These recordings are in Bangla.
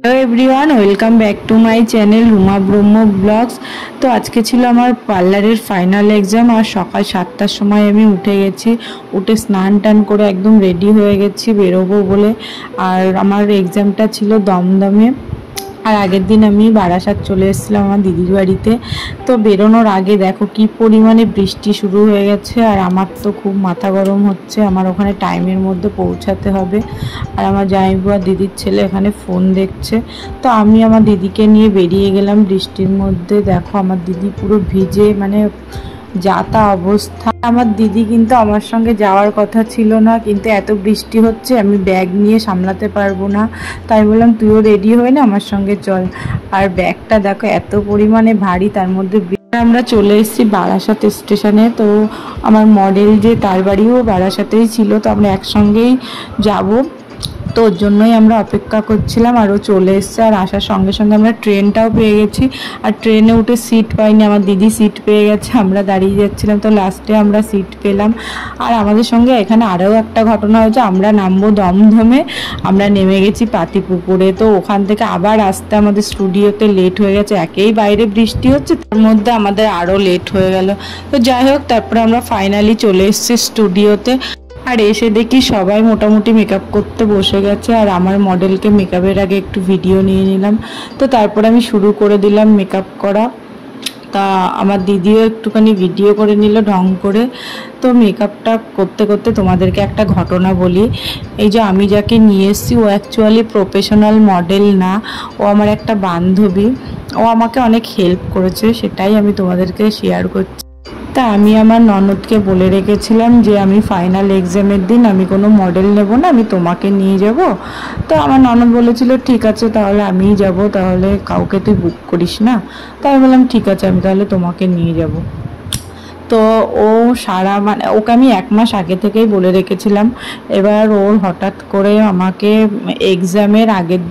Hello everyone, welcome back to my channel Ruma Brahma blogs. তো আজকে ছিল আমার পার্লারের ফাইনাল এক্সাম আর সকাল 7টার সময় আমি উঠে গেছি। উঠে স্নান টান করে একদম রেডি হয়ে গেছি বেরোবো বলে। আর আমার এক্সামটা ছিল দমদমে। আর আগের দিন আমি বারাসাত চলে এসেছিলাম আমার দিদির বাড়িতে। তো বেরোনোর আগে দেখো কি পরিমাণে বৃষ্টি শুরু হয়ে গেছে। আর আমার তো খুব মাথা গরম হচ্ছে, আমার ওখানে টাইমের মধ্যে পৌঁছাতে হবে। আর আমার জামাইবু আর দিদির ছেলে এখানে ফোন দেখছে। তো আমি আমার দিদিকে নিয়ে বেরিয়ে গেলাম বৃষ্টির মধ্যে। দেখো আমার দিদি পুরো ভিজে, মানে যা তা অবস্থা। আমার দিদি কিন্তু আমার সঙ্গে যাওয়ার কথা ছিল না, কিন্তু এত বৃষ্টি হচ্ছে আমি ব্যাগ নিয়ে সামলাতে পারবো না। তাই বললাম তুইও রেডি হয়ে না আমার সঙ্গে চল। আর ব্যাগটা দেখো এত পরিমাণে ভারী, তার মধ্যে আমরা চলে এসেছি বারাসাত স্টেশনে। তো আমার মডেল যে তার বাড়িও বারাসাতেই ছিল, তো আমরা একসঙ্গেই যাব। তো ওর জন্যই আমরা অপেক্ষা করছিলাম। আর ও চলে এসছে, আর আসার সঙ্গে সঙ্গে আমরা ট্রেনটাও পেয়ে গেছি। আর ট্রেনে উঠে সিট পাইনি, আমার দিদি সিট পেয়ে গেছে, আমরা দাঁড়িয়ে যাচ্ছিলাম। তো লাস্টে আমরা সিট পেলাম। আর আমাদের সঙ্গে এখানে আরও একটা ঘটনা হয়েছে, আমরা নামবো দমদমে, আমরা নেমে গেছি পাতিপুকুরে। তো ওখান থেকে আবার আসতে আমাদের স্টুডিওতে লেট হয়ে গেছে। একেই বাইরে বৃষ্টি হচ্ছে, তার মধ্যে আমাদের আরও লেট হয়ে গেল। তো যাই হোক, তারপরে আমরা ফাইনালি চলে এসেছি স্টুডিওতে। আর এসে দেখি সবাই মোটামুটি মেকআপ করতে বসে গেছে। আর আমার মডেলকে মেকআপের আগে একটু ভিডিও নিয়ে নিলাম। তো তারপর আমি শুরু করে দিলাম মেকআপ করা। তা আমার দিদিও একটুখানি ভিডিও করে নিল ঢং করে। তো মেকআপটা করতে করতে তোমাদেরকে একটা ঘটনা বলি। এই যে আমি যাকে নিয়ে এসেছি, ও অ্যাকচুয়ালি প্রফেশনাল মডেল না, ও আমার একটা বান্ধবী। ও আমাকে অনেক হেল্প করেছে, সেটাই আমি তোমাদেরকে শেয়ার করছি। তা আমি আমার ননদকে বলে রেখেছিলাম যে আমি ফাইনাল এক্সামের দিন আমি কোনো মডেল নেব না, আমি তোমাকে নিয়ে যাব। তো আমার ননদ বলেছিল ঠিক আছে তাহলে আমিই যাব, তাহলে কাউকে তুই বুক করিস না। তাই আমি বললাম ঠিক আছে, আমি তাহলে তোমাকে নিয়ে যাব। তো ও মানে ওকে আমি 1 মাস আগে থেকেই বলে রেখেছিলাম। এবার ওর হঠাৎ করে আমাকে এক্সামের আগের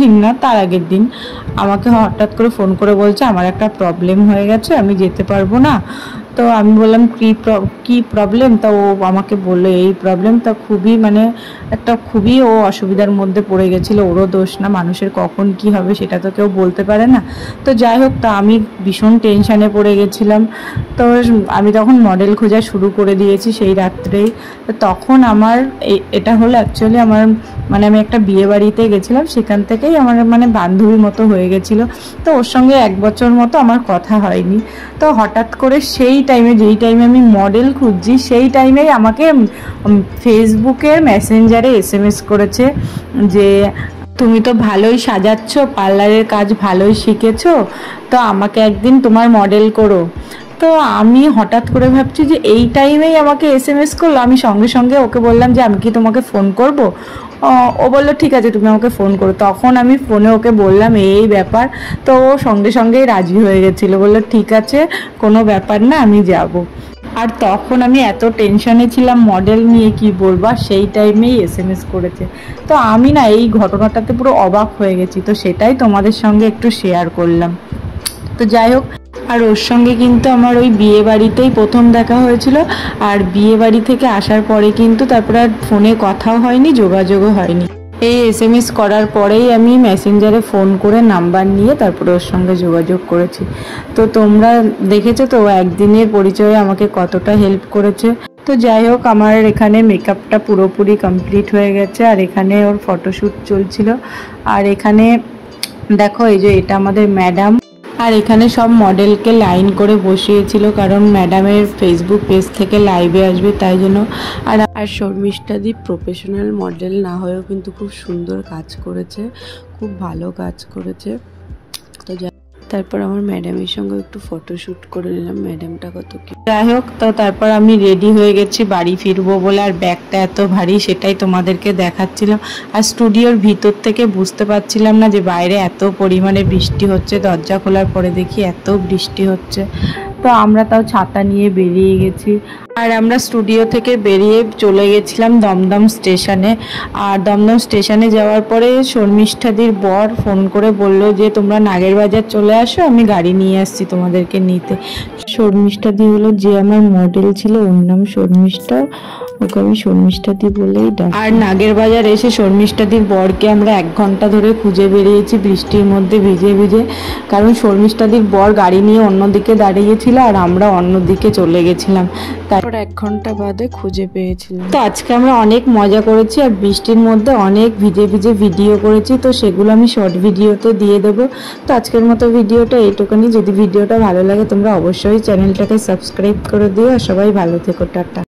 দিন না, তার আগের দিন আমাকে হঠাৎ করে ফোন করে বলছে আমার একটা প্রবলেম হয়ে গেছে, আমি যেতে পারবো না। তো আমি বললাম কি প্রবলেম? তা ও আমাকে বললো এই প্রবলেম। তা খুবই ও অসুবিধার মধ্যে পড়ে গেছিলো। ওরও দোষ না, মানুষের কখন কি হবে সেটা তো কেউ বলতে পারে না। তো যাই হোক, তা আমি ভীষণ টেনশানে পড়ে গেছিলাম। তো আমি তখন মডেল খোঁজা শুরু করে দিয়েছি সেই রাত্রেই। তো তখন আমার এটা হলো অ্যাকচুয়ালি আমি একটা বিয়ে বাড়িতে গেছিলাম, সেখান থেকেই আমার বান্ধবীর মতো হয়ে গেছিলো। তো ওর সঙ্গে 1 বছর মতো আমার কথা হয়নি। তো হঠাৎ করে যেই টাইমে আমি মডেল খুঁজছি, সেই টাইমেই আমাকে ফেসবুকের মেসেঞ্জারে SMS করেছে যে তুমি তো ভালোই সাজাচ্ছ, পার্লারের কাজ ভালোই শিখেছো, তো আমাকে একদিন তোমার মডেল করো। তো আমি হঠাৎ করে ভাবছি যে এই টাইমেই আমাকে SMS করলো। আমি সঙ্গে সঙ্গে ওকে বললাম যে আমি কি তোমাকে ফোন করব? ও বললো ঠিক আছে তুমি আমাকে ফোন করো। তখন আমি ফোনে ওকে বললাম এই ব্যাপার। তো ও সঙ্গে সঙ্গেই রাজি হয়ে গেছিলো, বললো ঠিক আছে কোনো ব্যাপার না, আমি যাব। আর তখন আমি এত টেনশনে ছিলাম মডেল নিয়ে, কি বলবো, সেই টাইমেই SMS করেছে। তো আমি না এই ঘটনাটাতে পুরো অবাক হয়ে গেছি। তো সেটাই তোমাদের সঙ্গে একটু শেয়ার করলাম। তো যাই হোক, আর ওর সঙ্গে কিন্তু আমার ওই বিয়ে বাড়িতেই প্রথম দেখা হয়েছিল। আর বিয়ে বাড়ি থেকে আসার পরে কিন্তু তারপরে আর ফোনে কথাও হয়নি, যোগাযোগও হয়নি। এই SMS করার পরেই আমি মেসেঞ্জারে ফোন করে নাম্বার নিয়ে তারপরে ওর সঙ্গে যোগাযোগ করেছি। তো তোমরা দেখেছো তো একদিনের পরিচয়ে আমাকে কতটা হেল্প করেছে। তো যাই হোক, আমার এখানে মেকআপটা পুরোপুরি কমপ্লিট হয়ে গেছে। আর এখানে ওর ফটোশ্যুট চলছিল। আর এখানে দেখো এই যে এটা আমাদের ম্যাডাম। আর এখানে সব মডেলকে লাইন করে বসিয়েছিল, কারণ ম্যাডামের ফেসবুক পেজ থেকে লাইভে আসবে তাই জন্য। আর শর্মিষ্ঠাদি প্রফেশনাল মডেল না হয়েও কিন্তু খুব সুন্দর কাজ করেছে, খুব ভালো কাজ করেছে। তো তারপর আমার ম্যাডামের সঙ্গে একটু ফটোশ্যুট করে নিলাম, ম্যাডামটা কত কি। যাই হোক, তো তারপর আমি রেডি হয়ে গেছি বাড়ি ফিরবো বলে। আর ব্যাগটা এত ভারী সেটাই তোমাদেরকে দেখাচ্ছিলাম। আর স্টুডিওর ভিতর থেকে বুঝতে পারছিলাম না যে বাইরে এত পরিমাণে বৃষ্টি হচ্ছে। দরজা খোলার পরে দেখি এত বৃষ্টি হচ্ছে। তো আমরা তাও ছাতা নিয়ে বেরিয়ে গেছি। আর আমরা স্টুডিও থেকে বেরিয়ে চলে গেছিলাম দমদম স্টেশনে। আর দমদম স্টেশনে যাওয়ার পরে শর্মিষ্ঠাদির বর ফোন করে বলল যে তোমরা নাগেরবাজার চলে আসো, আমি গাড়ি নিয়ে আসছি তোমাদেরকে নিতে। শর্মিষ্ঠাদি হলো যে আমার মডেল ছিল, ওর নাম শর্মিষ্ঠা। ওকে আমি শর্মিষ্ঠাদি বলেই ডাকি। আর নাগের বাজার এসে শর্মিষ্ঠাদির বরকে আমরা 1 ঘন্টা ধরে খুঁজে বেরিয়েছি বৃষ্টির মধ্যে ভিজে ভিজে, কারণ শর্মিষ্ঠাদির বর গাড়ি নিয়ে অন্যদিকে দাঁড়িয়েছিল আর আমরা অন্যদিকে চলে গেছিলাম। তারপর 1 ঘন্টা বাদে খুঁজে পেয়েছিলাম। তো আজকে আমরা অনেক মজা করেছি আর বৃষ্টির মধ্যে অনেক ভিজে ভিজে ভিডিও করেছি, তো সেগুলো আমি শর্ট ভিডিওতে দিয়ে দেবো। তো আজকের মতো ভিডিওটা এইটুকুনি। যদি ভিডিওটা ভালো লাগে তোমরা অবশ্যই চ্যানেলটাকে সাবস্ক্রাইব করে দিও আর সবাই ভালো থেকো, টাটা।